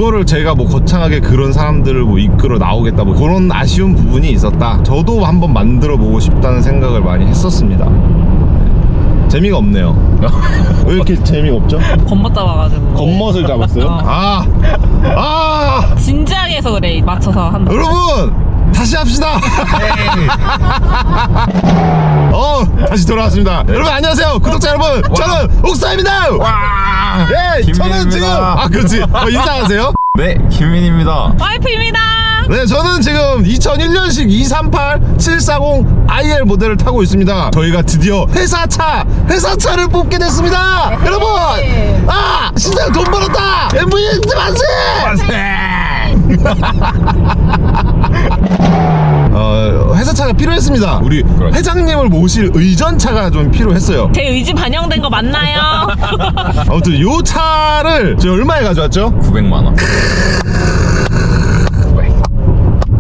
그거를 제가 뭐 거창하게 그런 사람들을 뭐 이끌어 나오겠다 뭐 그런 아쉬운 부분이 있었다. 저도 한번 만들어 보고 싶다는 생각을 많이 했었습니다. 재미가 없네요. 왜 이렇게 재미가 없죠? 겉멋 잡아가지고. 겉멋을 잡았어요? 진지하게 해서 그래. 맞춰서 한다. 여러분 다시 합시다. 다시 돌아왔습니다. 여러분 안녕하세요 구독자 여러분. 저는 옥사입니다. 와. 예, 저는 지금 그렇지. 인사하세요. 네, 김민입니다. 와이프입니다. 네, 저는 지금 2001년식 238 740 IL 모델을 타고 있습니다. 저희가 드디어 회사차를 뽑게 됐습니다. 여러분, 진짜 돈 벌었다. MVP 만세! 회사차가 필요했습니다. 우리 회장님을 모실 의전차가 좀 필요했어요. 제 의지 반영된 거 맞나요? 아무튼 요 차를 저희 얼마에 가져왔죠? 900만 원.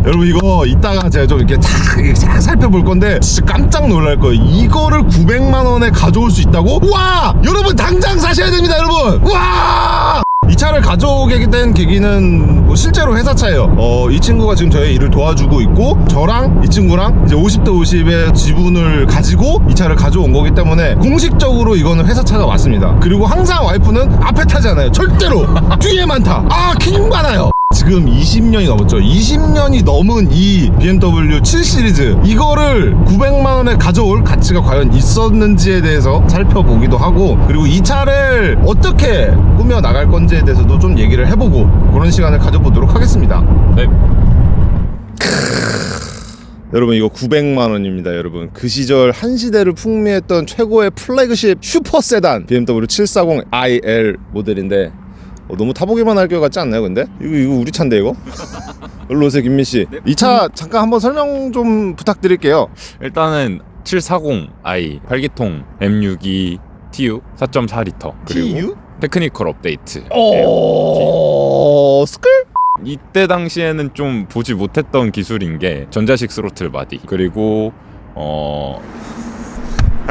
여러분 이거 이따가 제가 좀 이렇게 쫙 살펴볼 건데 진짜 깜짝 놀랄 거예요. 이거를 900만 원에 가져올 수 있다고? 와! 여러분 당장 사셔야 됩니다, 여러분. 와! 이 차를 가져오게 된 계기는 뭐 실제로 회사차예요. 이 친구가 지금 저의 일을 도와주고 있고 저랑 이 친구랑 이제 50대 50의 지분을 가지고 이 차를 가져온 거기 때문에 공식적으로 이거는 회사차가 맞습니다. 그리고 항상 와이프는 앞에 타지 않아요. 절대로 뒤에만 타. 킹 많아요. 지금 20년이 넘었죠. 20년이 넘은 이 BMW 7 시리즈 이거를 900만 원에 가져올 가치가 과연 있었는지에 대해서 살펴보기도 하고, 그리고 이 차를 어떻게 꾸며 나갈 건지에 대해서도 좀 얘기를 해보고 그런 시간을 가져보도록 하겠습니다. 네. 여러분 이거 900만 원입니다. 여러분 그 시절 한 시대를 풍미했던 최고의 플래그십 슈퍼 세단 BMW 740 IL 모델인데 너무 타보기만 할 것 같지 않나요? 근데 이거 우리 차인데 이거? 일로 오세요 김민씨. 이 차 잠깐 한번 설명 좀 부탁드릴게요. 일단은 740i 8기통 M62 TU 4.4L 그리고 TU? 테크니컬 업데이트. 스클? 이때 당시에는 좀 보지 못했던 기술인 게 전자식 스로틀 바디 그리고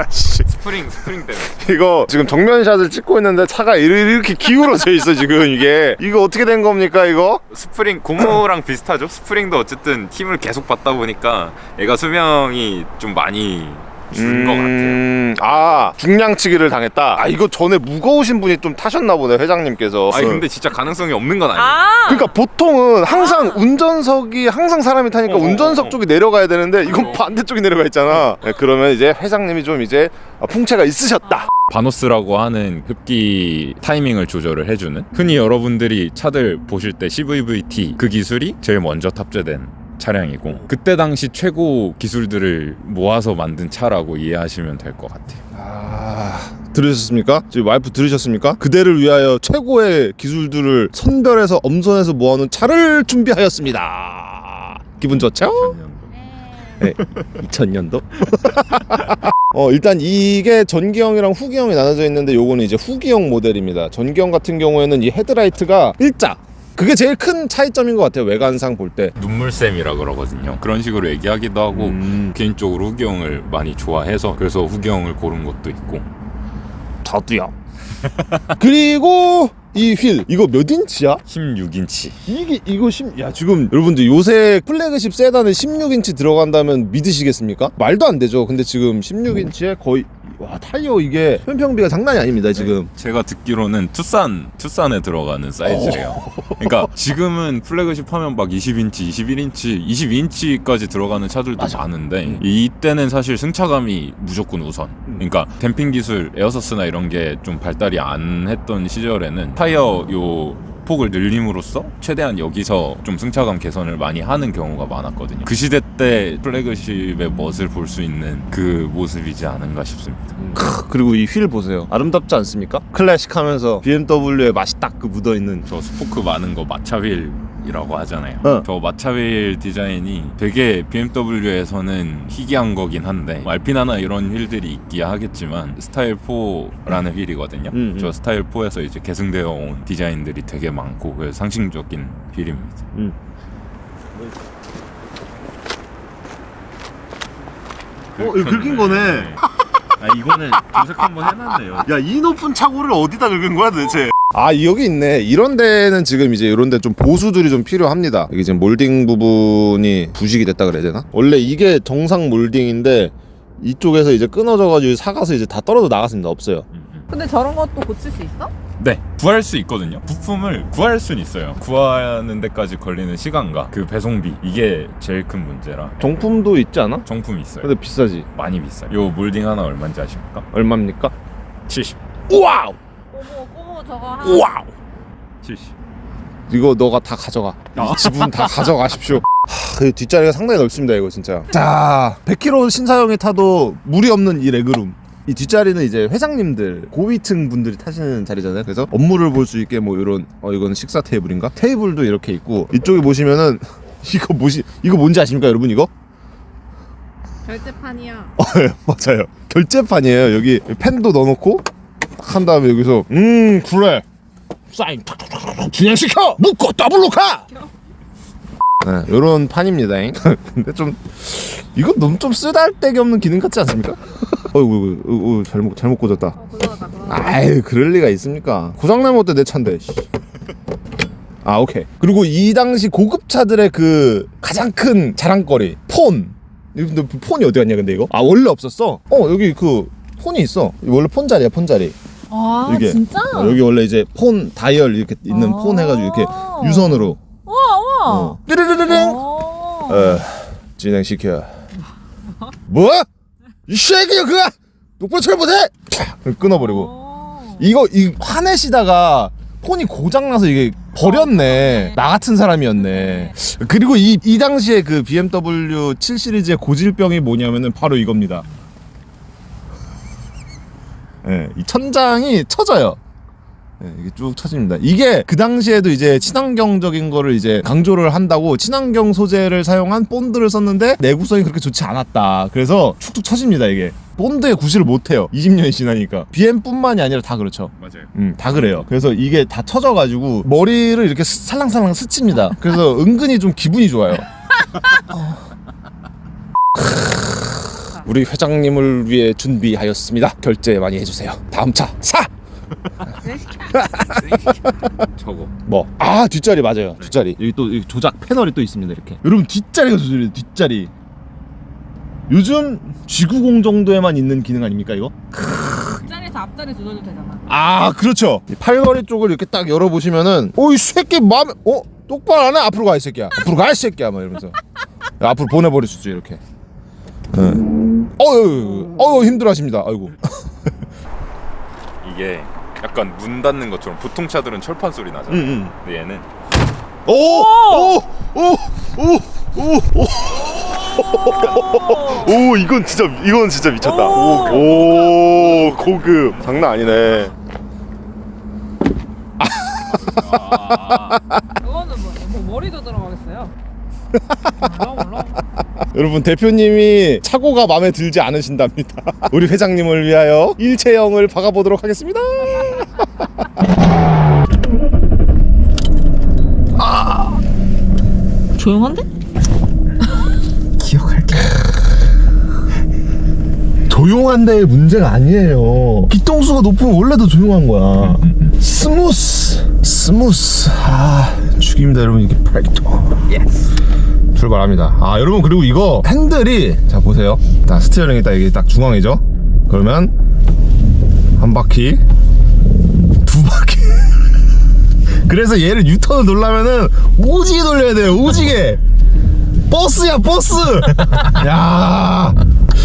스프링 때문에 이거 지금 정면샷을 찍고 있는데 차가 이렇게 기울어져 있어 지금. 이거 어떻게 된 겁니까 이거? 스프링 고무랑 비슷하죠. 스프링도 어쨌든 힘을 계속 받다 보니까 얘가 수명이 좀 많이 준 것 같아요. 중량치기를 당했다. 이거 전에 무거우신 분이 좀 타셨나 보네 회장님께서. 근데 진짜 가능성이 없는 건 아니에요. 그러니까 보통은 항상 운전석이 항상 사람이 타니까 운전석 쪽이 내려가야 되는데 이건 반대쪽이 내려가 있잖아. 네, 그러면 이제 회장님이 좀 이제 풍채가 있으셨다. 바노스라고 하는 흡기 타이밍을 조절을 해주는, 흔히 여러분들이 차들 보실 때 CVVT 그 기술이 제일 먼저 탑재된 차량이고 그때 당시 최고 기술들을 모아서 만든 차라고 이해하시면 될 것 같아요. 들으셨습니까? 지금 와이프 들으셨습니까? 그대를 위하여 최고의 기술들을 선별해서 엄선해서 모아놓은 차를 준비하였습니다. 기분 좋죠? 네, 2000년도? 일단 이게 전기형이랑 후기형이 나눠져 있는데 요거는 이제 후기형 모델입니다. 전기형 같은 경우에는 이 헤드라이트가 일자, 그게 제일 큰 차이점인 것 같아요. 외관상 볼 때 눈물샘이라 그러거든요. 그런 식으로 얘기하기도 하고 개인적으로 후기형을 많이 좋아해서 그래서 후기형을 고른 것도 있고. 저도요. 그리고 이 휠 이거 몇 인치야? 16인치. 이거 지금 여러분들 요새 플래그십 세단에 16인치 들어간다면 믿으시겠습니까? 말도 안 되죠. 근데 지금 16인치에 거의 타이어 이게 편평비가 장난이 아닙니다 지금. 제가 듣기로는 투싼에 들어가는 사이즈래요. 그러니까 지금은 플래그십 하면 막 20인치, 21인치, 22인치까지 들어가는 차들도 많은데 이때는 사실 승차감이 무조건 우선. 그러니까 댐핑 기술, 에어서스나 이런 게 좀 발달이 안 했던 시절에는 타이어 폭을 늘림으로써 최대한 여기서 좀 승차감 개선을 많이 하는 경우가 많았거든요. 그 시대 때 플래그십의 멋을 볼 수 있는 그 모습이지 않은가 싶습니다. 그리고 이 휠 보세요. 아름답지 않습니까? 클래식하면서 BMW의 맛이 딱 묻어있는. 저 스포크 많은 거 마차 휠이라고 하잖아요. 저 마차 휠 디자인이 되게 BMW에서는 희귀한 거긴 한데 알피나나 이런 휠들이 있기야 하겠지만 스타일 4라는 휠이거든요. 저 스타일 4에서 이제 계승되어 온 디자인들이 되게 많고 그래서 상징적인 휠입니다. 이거 긁힌 거네. 이거는 도색 한번 해놨네요. 야, 이 높은 차고를 어디다 긁은 거야 도대체? 아 여기 있네. 이런 데는 지금 이제 이런 데 좀 보수들이 좀 필요합니다. 이게 지금 몰딩 부분이 부식이 됐다 그래야 되나? 원래 이게 정상 몰딩인데 이쪽에서 이제 끊어져가지고 사가서 이제 다 떨어져 나갔습니다. 없어요. 근데 저런 것도 고칠 수 있어? 네, 구할 수 있거든요. 부품을 구할 수는 있어요. 구하는 데까지 걸리는 시간과 그 배송비, 이게 제일 큰 문제라. 정품도 있지 않아? 정품이 있어요. 근데 비싸지. 많이 비싸요. 요 몰딩 하나 얼마인지 아십니까? 얼마입니까? 70. 와우! 꼬모 저거 하나. 와우! 70. 이거 너가 다 가져가. 이 지분 다 가져가십시오. 그 뒷자리가 상당히 넓습니다 이거 진짜. 자 100km 신사형이 타도 무리 없는 이 레그룸. 이 뒷자리는 이제 회장님들 고위층 분들이 타시는 자리잖아요. 그래서 업무를 볼 수 있게 뭐 이런 이건 식사 테이블인가? 테이블도 이렇게 있고 이쪽에 보시면은 이거 뭔지 아십니까 여러분 이거? 결제판이야. 맞아요. 결제판이에요. 여기 펜도 넣어놓고 딱 한 다음에 여기서 그래 사인 탁탁탁 진행시켜 묶고 더블로 가. 네, 요런 판입니다. 근데 좀 이건 너무 좀 쓰잘데기 없는 기능 같지 않습니까? 어이구 잘못 꽂았다. 그거다. 아유 그럴 리가 있습니까? 고장나면 어때 내 차인데. 아 오케이. 그리고 이 당시 고급차들의 그 가장 큰 자랑거리 폰. 근데 폰이 어디 갔냐 근데 이거? 아 원래 없었어. 여기 그 폰이 있어. 원래 폰 자리야 폰 자리. 아 이게. 진짜? 여기 원래 이제 폰 다이얼 이렇게 있는 폰 해가지고 이렇게 유선으로. 우와. 띠르르르릉. 진행시켜. 뭐? 이 새끼야 그거 똑바로 잘 못해. 끊어버리고. 이거 화내시다가 폰이 고장나서 이게 버렸네. 나 같은 사람이었네. 그리고 이 당시에 그 BMW 7 시리즈의 고질병이 뭐냐면은 바로 이겁니다. 예, 이 천장이 처져요. 예, 이게 쭉 처집니다. 이게 그 당시에도 이제 친환경적인 거를 이제 강조를 한다고 친환경 소재를 사용한 본드를 썼는데 내구성이 그렇게 좋지 않았다. 그래서 축축 처집니다 이게. 본드에 구실을 못해요. 20년이 지나니까. BM뿐만이 아니라 다 그렇죠. 맞아요. 다 그래요. 그래서 이게 다 처져가지고 머리를 이렇게 살랑살랑 스칩니다. 그래서 은근히 좀 기분이 좋아요. 우리 회장님을 위해 준비하였습니다. 결제 많이 해주세요. 다음 차 사! 저거. 뭐? 아 뒷자리 맞아요. 뒷자리 여기 또 여기 조작 패널이 또 있습니다. 이렇게 여러분 뒷자리가 조절돼요. 뒷자리 요즘 G90 정도에만 있는 기능 아닙니까 이거? 뒷자리에서 앞자리 조절도 되잖아. 아 그렇죠. 이 팔걸이 쪽을 이렇게 딱 열어보시면은 이 새끼 마음에 똑바로 안 해? 앞으로 가 이 새끼야. 앞으로 가 이 새끼야 막 이러면서 앞으로 보내버릴 수 있죠 이렇게. 힘들어하십니다. 아이고. 이게 약간 문 닫는 것처럼 보통 차들은 철판 소리 나잖아요. 근데 얘는 오 이건 진짜 미쳤다. 오 고급 장난 아니네. 이거는 뭐 머리도 들어가겠어요? 물렁물렁. 여러분 대표님이 차고가 마음에 들지 않으신답니다. 우리 회장님을 위하여 일체형을 박아보도록 하겠습니다. 조용한데? 기억할게. 조용한 데의 문제가 아니에요. 기통수가 높으면 원래도 조용한 거야. 스무스. 죽입니다 여러분. 이게 팔기통. 출발합니다. 여러분 그리고 이거 핸들이 자 보세요. 자 스티어링이 딱 이게 딱 중앙이죠. 그러면 한 바퀴, 두 바퀴. 그래서 얘를 유턴을 돌려면은 오지게 돌려야 돼요. 오지게. 버스야 버스. 야.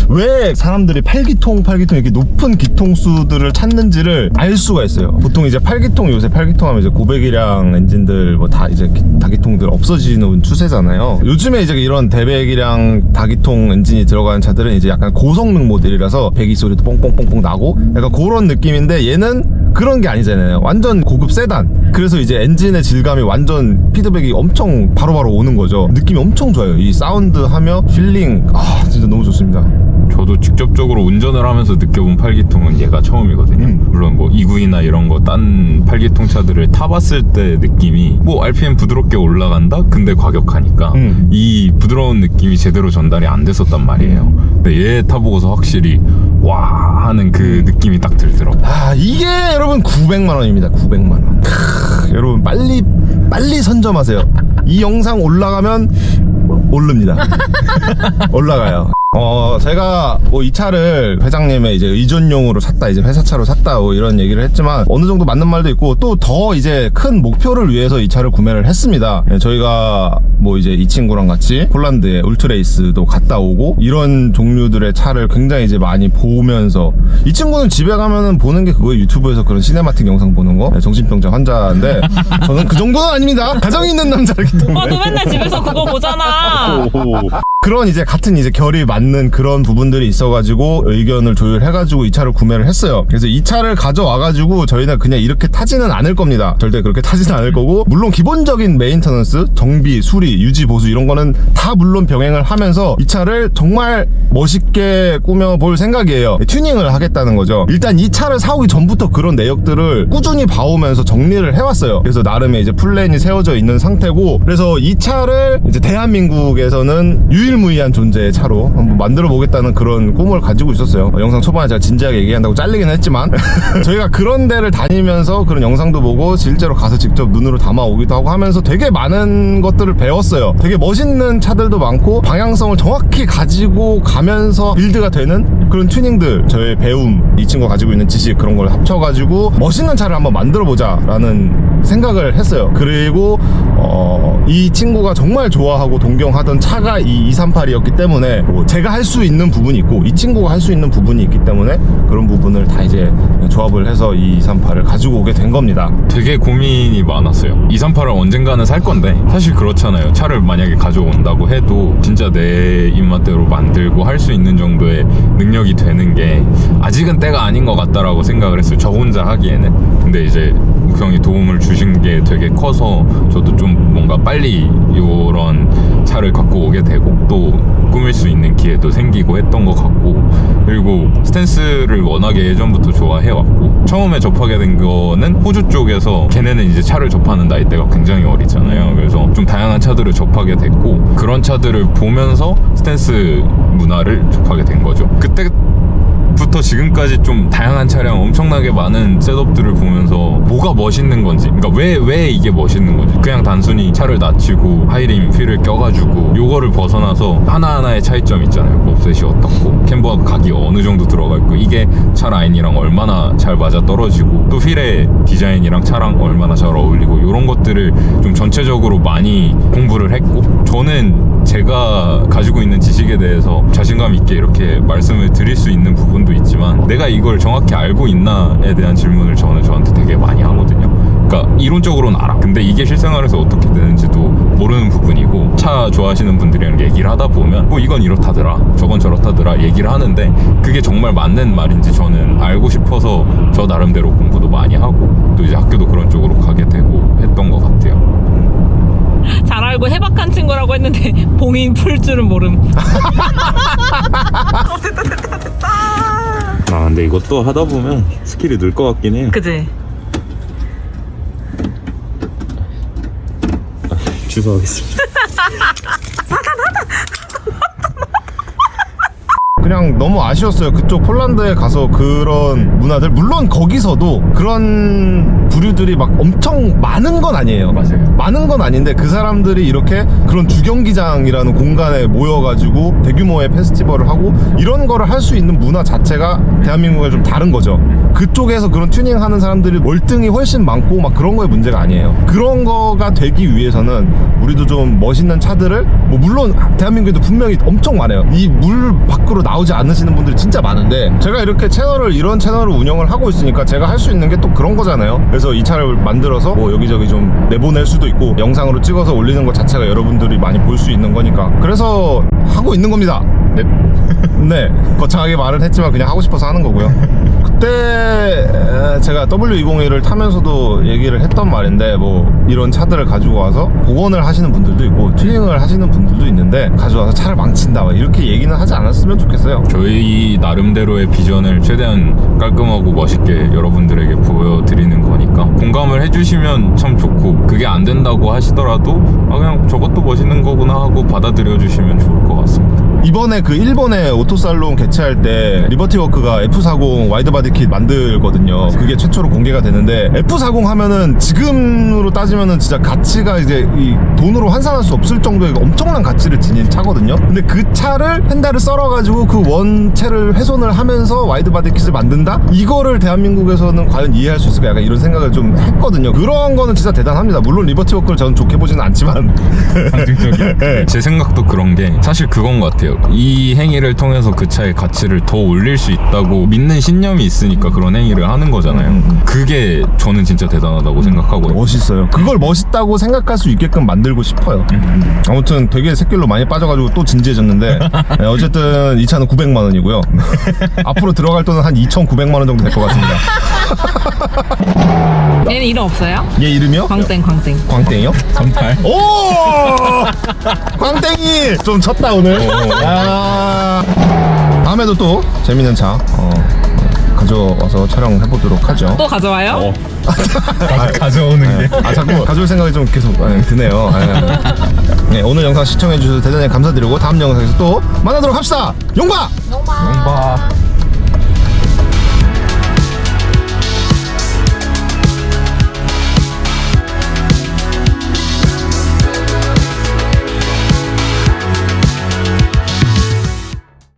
왜 사람들이 8기통 이렇게 높은 기통수들을 찾는지를 알 수가 있어요. 보통 이제 8기통 요새 8기통 하면 이제 고배기량 엔진들 뭐 다 이제 다기통들 없어지는 추세잖아요. 요즘에 이제 이런 대배기량 다기통 엔진이 들어가는 차들은 이제 약간 고성능 모델이라서 배기 소리도 뽕뽕뽕뽕 나고 약간 그런 느낌인데 얘는 그런 게 아니잖아요. 완전 고급 세단. 그래서 이제 엔진의 질감이 완전 피드백이 엄청 바로바로 오는 거죠. 느낌이 엄청 좋아요. 이 사운드 하며 필링 진짜 너무 좋습니다. 저도 저도 직접적으로 운전을 하면서 느껴본 팔기통은 얘가 처음이거든요. 물론 뭐 2구이나 이런 거 딴 팔기통 차들을 타봤을 때 느낌이 뭐 RPM 부드럽게 올라간다? 근데 과격하니까 이 부드러운 느낌이 제대로 전달이 안 됐었단 말이에요. 근데 얘 타보고서 확실히 와 하는 그 느낌이 딱 들더라고요. 아, 이게 여러분 900만 원입니다. 900만 원. 여러분 빨리 선점하세요. 이 영상 올라가면 오릅니다. 올라가요. 제가 뭐 이 차를 회장님의 이제 의존용으로 샀다, 이제 회사차로 샀다, 뭐 이런 얘기를 했지만 어느 정도 맞는 말도 있고 또 더 이제 큰 목표를 위해서 이 차를 구매를 했습니다. 저희가 뭐 이제 이 친구랑 같이 폴란드에 울트레이스도 갔다 오고 이런 종류들의 차를 굉장히 이제 많이 보면서 이 친구는 집에 가면은 보는 게 그거예요. 유튜브에서 그런 시네마틱 영상 보는 거. 정신병자 환자인데 저는 그 정도는 아닙니다. 가정이 있는 남자이기 때문에. 너 맨날 집에서 그거 보잖아. 그런 이제 같은 이제 결이 맞는 그런 부분들이 있어가지고 의견을 조율해가지고 이 차를 구매를 했어요. 그래서 이 차를 가져와가지고 저희는 그냥 이렇게 타지는 않을 겁니다. 절대 그렇게 타지는 않을 거고, 물론 기본적인 메인터넌스, 정비, 수리, 유지, 보수 이런 거는 다 물론 병행을 하면서 이 차를 정말 멋있게 꾸며볼 생각이에요. 튜닝을 하겠다는 거죠. 일단 이 차를 사오기 전부터 그런 내역들을 꾸준히 봐오면서 정리를 해왔어요. 그래서 나름의 이제 플랜이 세워져 있는 상태고, 그래서 이 차를 이제 대한민국에서는 유일무이한 존재의 차로 한번 만들어 보겠다는 그런 꿈을 가지고 있었어요. 영상 초반에 제가 진지하게 얘기한다고 잘리긴 했지만 저희가 그런 데를 다니면서 그런 영상도 보고 실제로 가서 직접 눈으로 담아오기도 하고 하면서 되게 많은 것들을 배웠어요. 되게 멋있는 차들도 많고 방향성을 정확히 가지고 가면서 빌드가 되는 그런 튜닝들, 저의 배움, 이 친구가 가지고 있는 지식, 그런 걸 합쳐가지고 멋있는 차를 한번 만들어보자 라는 생각을 했어요. 그리고 이 친구가 정말 좋아하고 동경하던 차가 이 238이었기 때문에 뭐 제가 할 수 있는 부분이 있고 이 친구가 할 수 있는 부분이 있기 때문에 그런 부분을 다 이제 조합을 해서 이 238을 가지고 오게 된 겁니다. 되게 고민이 많았어요. 238을 언젠가는 살 건데 사실 그렇잖아요. 차를 만약에 가져온다고 해도 진짜 내 입맛대로 만들고 할 수 있는 정도의 능력이 되는 게 아직은 때가 아닌 것 같다라고 생각을 했어요. 저 혼자 하기에는. 근데 이제 욱 형이 도움을 주신 게 되게 커서 저도 좀 뭔가 빨리 요런 차를 갖고 오게 되고 또 꾸밀 수 있는 기회도 생기고 했던 것 같고, 그리고 스탠스를 워낙에 예전부터 좋아해왔고 처음에 접하게 된 거는 호주 쪽에서 걔네는 이제 차를 접하는 나이대가 굉장히 어리잖아요. 그래서 좀 다양한 차들을 접하게 됐고 그런 차들을 보면서 스탠스 문화를 접하게 된 거죠. 그때부터 지금까지 좀 다양한 차량, 엄청나게 많은 셋업들을 보면서 뭐가 멋있는 건지, 그러니까 왜 이게 멋있는 건지, 그냥 단순히 차를 낮추고 하이림 휠을 껴가지고 요거를 벗어나서 하나하나의 차이점 있잖아요. 몹셋이 어떻고 캠버 각이 어느 정도 들어가 있고 이게 차 라인이랑 얼마나 잘 맞아 떨어지고 또 휠의 디자인이랑 차랑 얼마나 잘 어울리고 이런 것들을 좀 전체적으로 많이 공부를 했고, 저는 제가 가지고 있는 지식에 대해서 자신감 있게 이렇게 말씀을 드릴 수 있는 부분도 있지만 내가 이걸 정확히 알고 있나에 대한 질문을 저는 저한테 되게 많이 하거든요. 그러니까 이론적으로는 알아. 근데 이게 실생활에서 어떻게 되는지도 모르는 부분이고, 차 좋아하시는 분들이랑 얘기를 하다 보면 뭐 이건 이렇다더라 저건 저렇다더라 얘기를 하는데 그게 정말 맞는 말인지 저는 알고 싶어서 저 나름대로 공부도 많이 하고 또 이제 학교도 그런 쪽으로 가게 되고 했던 것 같아요. 잘 알고 해박한 친구라고 했는데 봉인 풀 줄은 모름. 됐다. 아 근데 이것도 하다 보면 스킬이 늘 것 같긴 해요. 그지? 취소하겠습니다. 그냥 너무 아쉬웠어요. 그쪽 폴란드에 가서 그런 문화들, 물론 거기서도 그런 부류들이 막 엄청 많은 건 아니에요. 맞아요. 많은 건 아닌데 그 사람들이 이렇게 그런 주경기장이라는 공간에 모여가지고 대규모의 페스티벌을 하고 이런 거를 할 수 있는 문화 자체가 대한민국에 좀 다른 거죠. 그쪽에서 그런 튜닝하는 사람들이 월등히 훨씬 많고 막 그런 거에 문제가 아니에요. 그런 거가 되기 위해서는 우리도 좀 멋있는 차들을, 뭐 물론 대한민국에도 분명히 엄청 많아요. 이 물 밖으로 나오지 않으시는 분들이 진짜 많은데 제가 이렇게 이런 채널을 운영을 하고 있으니까 제가 할 수 있는 게 또 그런 거잖아요. 그래서 이 차를 만들어서 뭐 여기저기 좀 내보낼 수도 있고 영상으로 찍어서 올리는 것 자체가 여러분들이 많이 볼 수 있는 거니까 그래서 하고 있는 겁니다. 네. 네, 거창하게 말은 했지만 그냥 하고 싶어서 하는 거고요. 그때 제가 W201을 타면서도 얘기를 했던 말인데 뭐 이런 차들을 가지고 와서 복원을 하시는 분들도 있고 튜닝을 하시는 분들도 있는데 가져와서 차를 망친다 이렇게 얘기는 하지 않았으면 좋겠어요. 저희 나름대로의 비전을 최대한 깔끔하고 멋있게 여러분들에게 보여드리는 거니까 공감을 해주시면 참 좋고, 그게 안 된다고 하시더라도 그냥 저것도 멋있는 거구나 하고 받아들여 주시면 좋을 것 같습니다. 이번에 그 일본의 오토살론 개최할 때 리버티워크가 F40 와이드바디 킷 만들거든요. 그게 최초로 공개가 되는데 F40 하면은 지금으로 따지면은 진짜 가치가 이제 이 돈으로 환산할 수 없을 정도의 엄청난 가치를 지닌 차거든요. 근데 그 차를 펜다를 썰어가지고 그 원체를 훼손을 하면서 와이드바디 킷을 만든다? 이거를 대한민국에서는 과연 이해할 수 있을까? 약간 이런 생각을 좀 했거든요. 그런 거는 진짜 대단합니다. 물론 리버티워크를 저는 좋게 보지는 않지만 상징적이야. 네. 제 생각도 그런 게 사실 그건 것 같아요. 이 행위를 통해서 그 차의 가치를 더 올릴 수 있다고 믿는 신념이 있으니까 그런 행위를 하는 거잖아요. 그게 저는 진짜 대단하다고 생각하고요. 멋있어요. 그걸 멋있다고 생각할 수 있게끔 만들고 싶어요. 아무튼 되게 샛길로 많이 빠져가지고 또 진지해졌는데 네, 어쨌든 이 차는 900만 원이고요. 앞으로 들어갈 돈은 한 2,900만 원 정도 될 것 같습니다. 얘는 이름 없어요? 얘 이름이요? 광땡. 광땡이요? 38. 오! 광땡이! 좀 쳤다 오늘. 야. 다음에도 또 재밌는 차 가져와서 촬영해보도록 하죠. 또 가져와요? 가져오는 게. 자꾸 가져올 생각이 좀 계속 드네요. 네, 오늘 영상 시청해주셔서 대단히 감사드리고 다음 영상에서 또 만나도록 합시다. 용바! 용바.